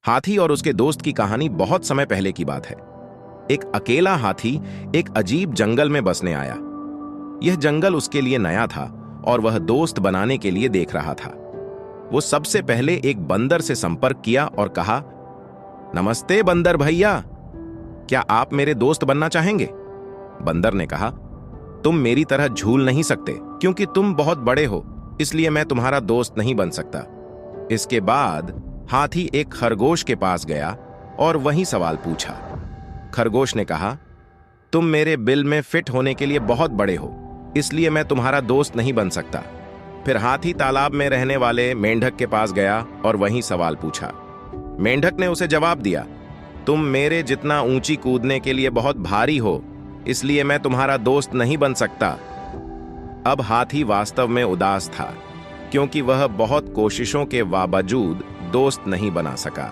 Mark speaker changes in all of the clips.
Speaker 1: हाथी और उसके दोस्त की कहानी बहुत समय पहले की बात है। एक अकेला हाथी एक अजीब जंगल में बसने आया। यह जंगल उसके लिए नया था और वह दोस्त बनाने के लिए देख रहा था। वो सबसे पहले एक बंदर से संपर्क किया और कहा, नमस्ते बंदर भैया, क्या आप मेरे दोस्त बनना चाहेंगे? बंदर ने कहा, तुम मेरी तरह झूल नहीं सकते क्योंकि तुम बहुत बड़े हो, इसलिए मैं तुम्हारा दोस्त नहीं बन सकता। इसके बाद हाथी एक खरगोश के पास गया और वही सवाल पूछा। खरगोश ने कहा, तुम मेरे बिल में फिट होने के लिए बहुत बड़े हो, इसलिए मैं तुम्हारा दोस्त नहीं बन सकता। फिर हाथी तालाब में रहने वाले मेंढक के पास गया और वही सवाल पूछा। मेंढक ने उसे जवाब दिया, तुम मेरे जितना ऊंची कूदने के लिए बहुत भारी हो, इसलिए मैं तुम्हारा दोस्त नहीं बन सकता। अब हाथी वास्तव में उदास था क्योंकि वह बहुत कोशिशों के बावजूद दोस्त नहीं बना सका।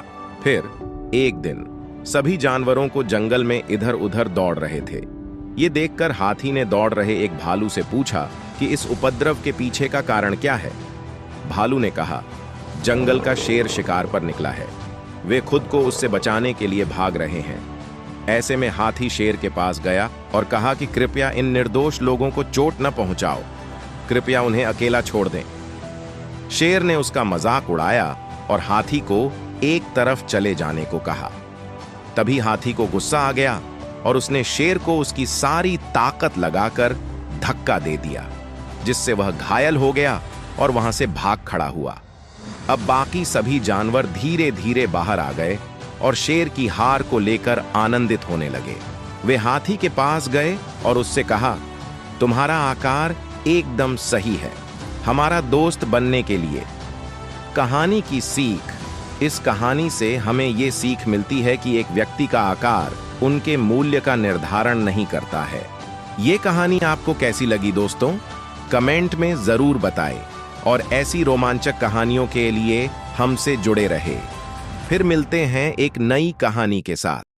Speaker 1: फिर एक दिन सभी जानवरों को जंगल में इधर उधर दौड़ रहे थे। ये देखकर हाथी ने दौड़ रहे एक भालू से पूछा कि इस उपद्रव के पीछे का कारण क्या है। भालू ने कहा, जंगल का शेर शिकार पर निकला है, वे खुद को उससे बचाने के लिए भाग रहे हैं। ऐसे में हाथी शेर के पास गया और कहा कि कृपया इन निर्दोष लोगों को चोट न पहुंचाओ, कृपया उन्हें अकेला छोड़ दें। शेर ने उसका मजाक उड़ाया और हाथी को एक तरफ चले जाने को कहा। तभी हाथी को गुस्सा आ गया और उसने शेर को उसकी सारी ताकत लगाकर धक्का दे दिया, जिससे वह घायल हो गया और वहां से भाग खड़ा हुआ। अब बाकी सभी जानवर धीरे धीरे बाहर आ गए और शेर की हार को लेकर आनंदित होने लगे। वे हाथी के पास गए और उससे कहा, तुम्हारा आकार एकदम सही है हमारा दोस्त बनने के लिए। कहानी की सीख, इस कहानी से हमें ये सीख मिलती है कि एक व्यक्ति का आकार उनके मूल्य का निर्धारण नहीं करता है। ये कहानी आपको कैसी लगी दोस्तों? कमेंट में जरूर बताएं और ऐसी रोमांचक कहानियों के लिए हमसे जुड़े रहे। फिर मिलते हैं एक नई कहानी के साथ।